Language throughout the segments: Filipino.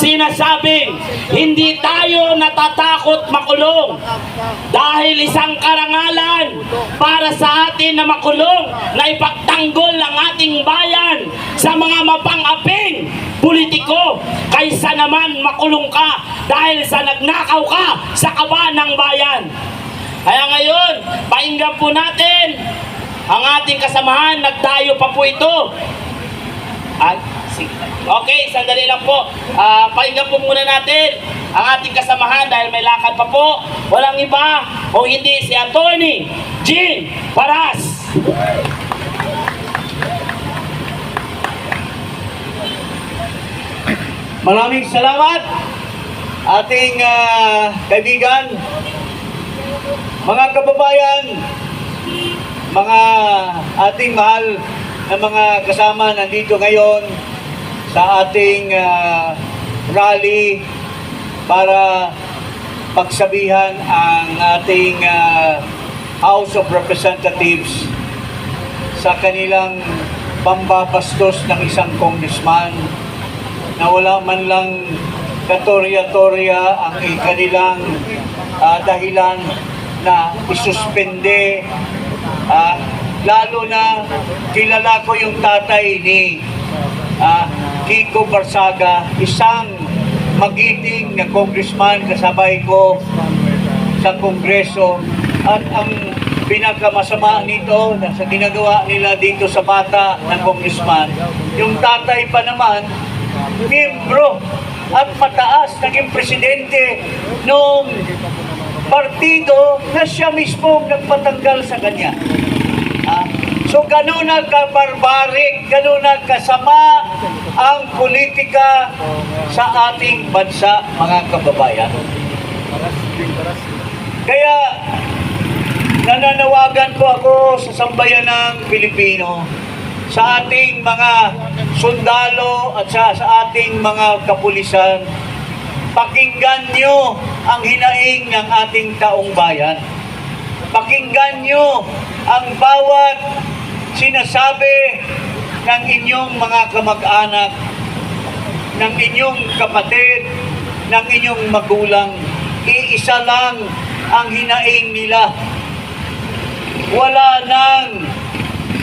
sinasabing hindi tayo natatakot makulong dahil isang karangalan para sa atin na makulong na ipagtanggol ang ating bayan sa mga mapang-aping politiko kaysa naman makulong ka dahil sa nagnakaw ka sa kaban ng bayan. Kaya ngayon, pakinggan po natin ang ating kasamahan. Nagdayo pa po ito. Okay, sandali lang po. Pakinggan po muna natin ang ating kasamahan dahil may lakad pa po. Walang iba o hindi si Attorney Jean Paras. Maraming salamat ating kaibigan, mga kababayan, mga ating mahal na mga kasama nandito ngayon sa ating rally para pagsabihan ang ating House of Representatives sa kanilang pambabastos ng isang congressman na wala man lang katorya-torya ang kanilang dahilan na isuspende. Lalo na kilala ko yung tatay ni Kiko Barsaga, isang magiting na congressman, kasabay ko sa Kongreso. At ang pinakamasama nito na sa ginagawa nila dito sa bata ng congressman, yung tatay pa naman miyembro at mataas naging presidente nung partido na siya mismo nagpatanggal sa kanya. So gano'n na ka-barbaric, gano'n na kasama ang politika sa ating bansa, mga kababayan. Kaya nananawagan ko ako sa sambayanang Pilipino, sa ating mga sundalo at sa ating mga kapulisan, pakinggan nyo ang hinaing ng ating taong bayan. Pakinggan nyo ang bawat sinasabi ng inyong mga kamag-anak, ng inyong kapatid, ng inyong magulang. Iisa lang ang hinaing nila. Wala nang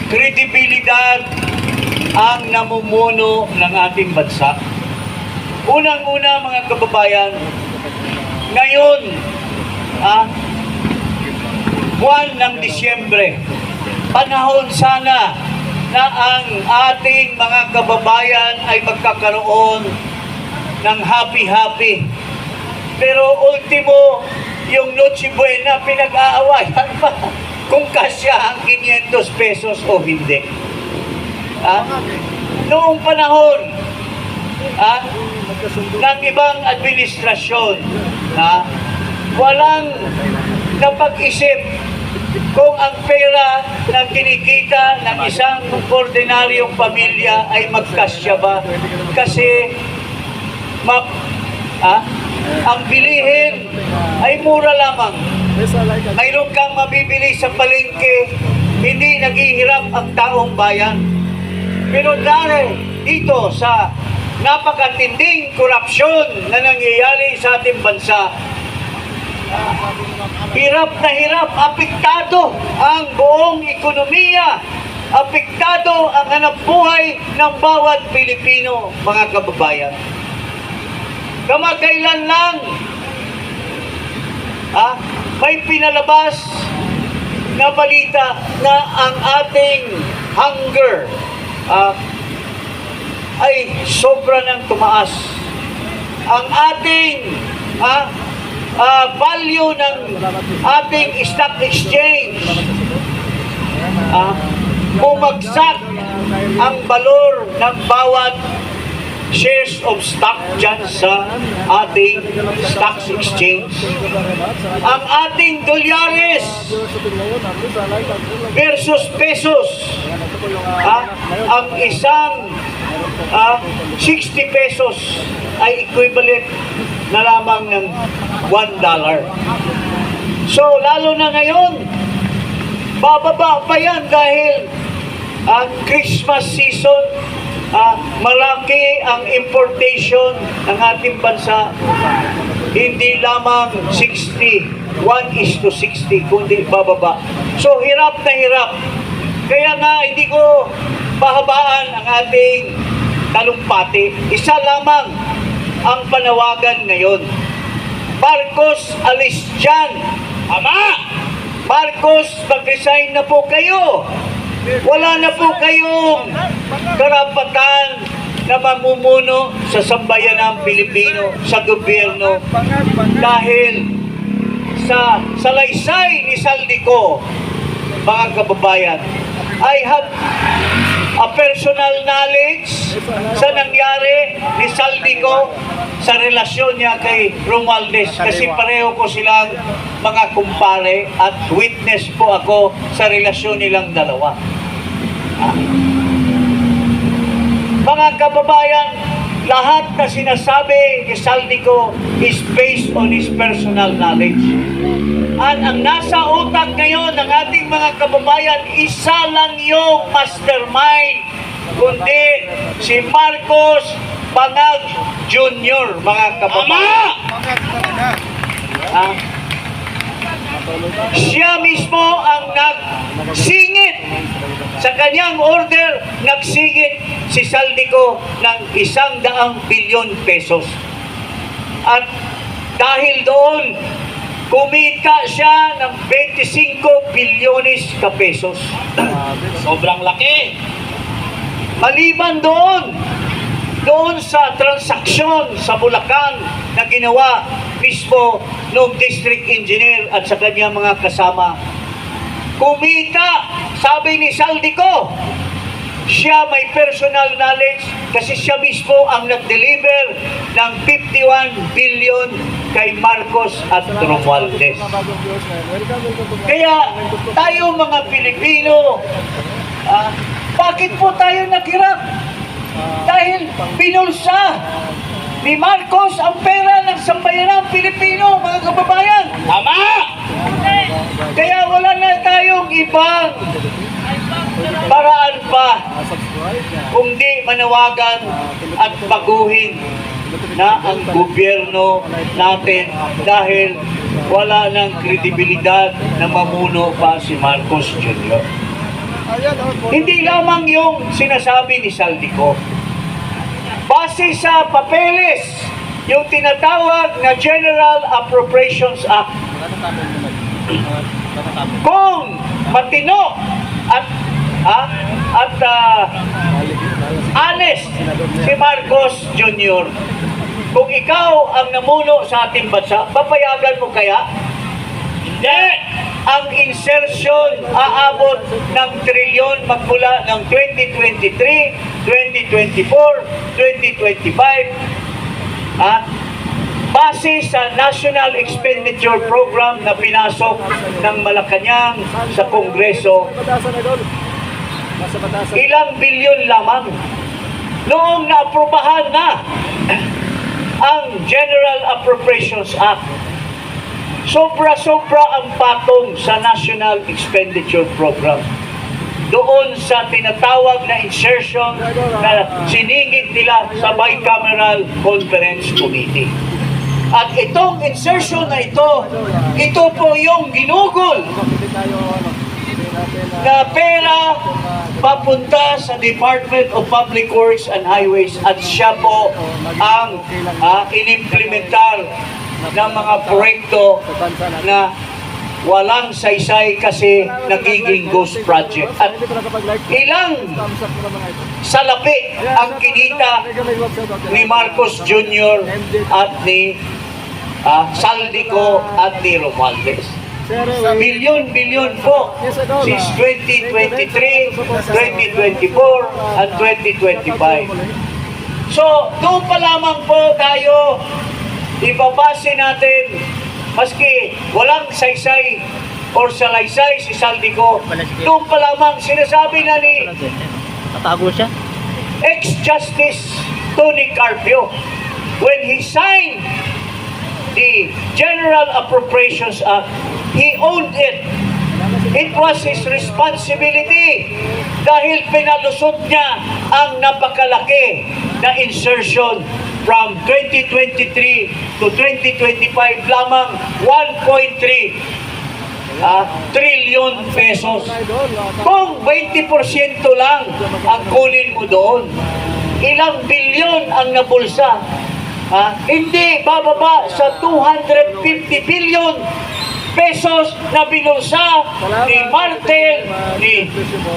kredibilidad ang namumuno ng ating bansa. Unang-una, mga kababayan, ngayon, buwan ng Disyembre, panahon sana na ang ating mga kababayan ay magkakaroon ng happy-happy. Pero ultimo, yung Noche Buena, pinag-aawayan pa kung kasya ang 500 pesos o hindi. Noong panahon ng ibang administrasyon, walang napag-isip kung ang pera na kinikita ng isang ordinaryong pamilya ay magkasya ba. Kasi ang bilihin ay mura lamang. Mayroon kang mabibili sa palengke, hindi naghihirap ang taong bayan. Pero dahil dito sa napakatinding korupsyon na nangyayari sa ating bansa, hirap na hirap, apektado ang buong ekonomiya, apektado ang hanapbuhay ng bawat Pilipino, mga kababayan. Kamakailan lang, may pinalabas na balita na ang ating hunger ay sobra ng tumaas. Ang ating value ng ating stock exchange, bumagsak ang valor ng bawat shares of stock dyan sa ating stock exchange. Ang ating dolyares versus pesos, ang isang 60 pesos ay equivalent na lamang ng $1. So lalo na ngayon, bababa pa yan dahil ang Christmas season, malaki ang importation ng ating bansa. Hindi lamang 60, 1:60, kundi bababa. So hirap na hirap. Kaya nga hindi ko pahabaan ang ating talumpati. Isa lamang ang panawagan ngayon. Marcos, alis dyan. Ama! Marcos, mag-resign na po kayo. Wala na po kayong karapatan na mamumuno sa sambayanang Pilipino, sa gobyerno. Dahil sa salaysay ni Saldico, mga kababayan, I have a personal knowledge sa nangyari ni Saldico sa relasyon niya kay Romualdez kasi pareho ko silang mga kumpare at witness po ako sa relasyon nilang dalawa. Mga kababayan, lahat na sinasabi ni Saldico is based on his personal knowledge. At ang nasa utak ngayon ng ating mga kababayan, isa lang yung mastermind, kundi si Marcos Bangag Jr., mga kababayan. Siya mismo ang nagsingit sa kanyang order, nagsingit si Saldico ng 100 bilyon pesos. At dahil doon, kumita siya ng 25 bilyones ka pesos. Sobrang laki. Maliban doon sa transaksyon sa Bulacan na ginawa mismo ng district engineer at sa kanyang mga kasama, kumita, sabi ni Saldico, siya may personal knowledge kasi siya mismo ang nag-deliver ng 51 billion kay Marcos at Romualdez. Kaya tayo mga Pilipino, bakit po tayo naghirap? Dahil pinulsa ni Marcos ang pera ng sambayanang Pilipino, mga kababayan. Tama! Kaya wala na tayong ibang paraan pa kundi manawagan at baguhin na ang gobyerno natin dahil wala ng kredibilidad na mamuno pa si Marcos Jr. Hindi lamang yung sinasabi ni Saldico. Base sa papeles, yung tinatawag na General Appropriations Act, kung matino at honest si Marcos Jr., kung ikaw ang namuno sa ating bansa, papayagan mo kaya? Hindi! Ang insertion aabot ng trilyon magmula ng 2023, 2024, 2025 base sa National Expenditure Program na pinasok ng Malacanang sa Kongreso. Ilang bilyon lamang noong naaprubahan na ang General Appropriations Act. Sobra-sobra ang patong sa National Expenditure Program. Doon sa tinatawag na insertion na siningit nila sa Bicameral Conference Committee. At itong insertion na ito po yung ginugol na pera papunta sa Department of Public Works and Highways at siya po ang inimplementar ng mga proyekto na walang saysay kasi nagiging ghost project. At ilang salapi ang kinita ni Marcos Jr. at ni Saldico at ni Romualdez. Bilyon-bilyon po since 2023, 2024, and 2025. So, doon pa lamang po tayo ibabase natin, maski walang saysay or salaysay si Saldico, doon pa lamang sinasabi na ni Tatago siya. ex-Justice Tony Carpio when he signed the General Appropriations Act, he owned it. It was his responsibility dahil pinalusot niya ang napakalaki na insertion from 2023 to 2025 lamang 1.3 trillion pesos. Kung 20% lang ang kunin mo doon, ilang bilyon ang nabulsa. Hindi bababa sa 250 billion pesos na binulsa ni Martel, ni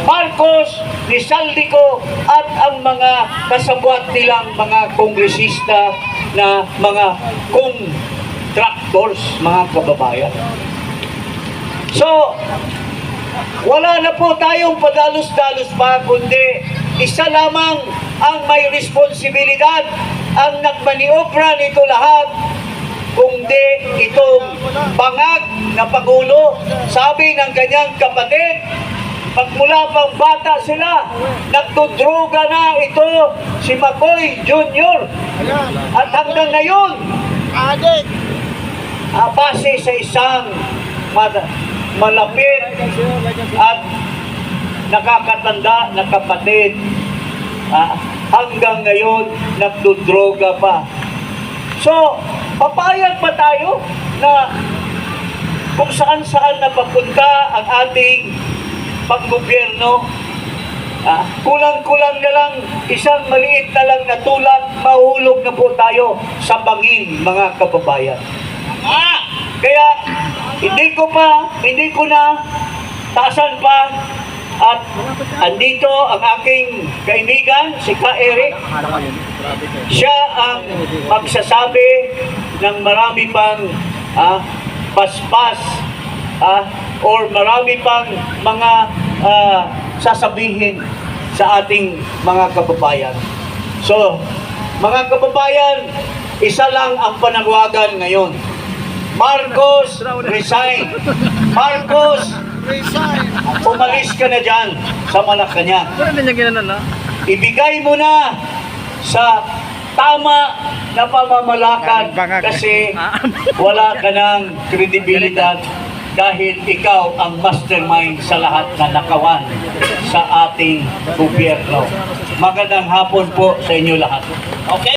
Marcos, ni Saldico at ang mga kasabwat nilang mga kongresista na mga contractors, mga kababayan. So, wala na po tayong padalos-dalos pa, kundi isa lamang ang may responsibilidad, ang nagmaniobra nito lahat, kundi itong bangag na Pangulo. Sabi ng kanyang kapatid, pagmula pang bata sila, nagtudroga na ito si Macoy Jr. At hanggang ngayon, base sa isang malapit at nakakatanda na kapatid, hanggang ngayon nagdudroga pa. So, papayag pa tayo na kung saan-saan napapunta ang ating paggobyerno, kulang-kulang na lang, isang maliit na lang na tulak, mahulog na po tayo sa bangin, mga kababayan. Kaya hindi ko na taasan pa. At andito ang aking kaibigan, si Ka Eric. Siya ang magsasabi ng marami pang paspas or marami pang mga sasabihin sa ating mga kababayan. So, mga kababayan, isa lang ang panawagan ngayon. Marcos, resign. Marcos, umalis ka na dyan sa Malacanang. Ibigay mo na sa tama na pamamalakad kasi wala ka ng kredibilidad dahil ikaw ang mastermind sa lahat na nakawan sa ating gobyerno. Magandang hapon po sa inyo lahat. Okay.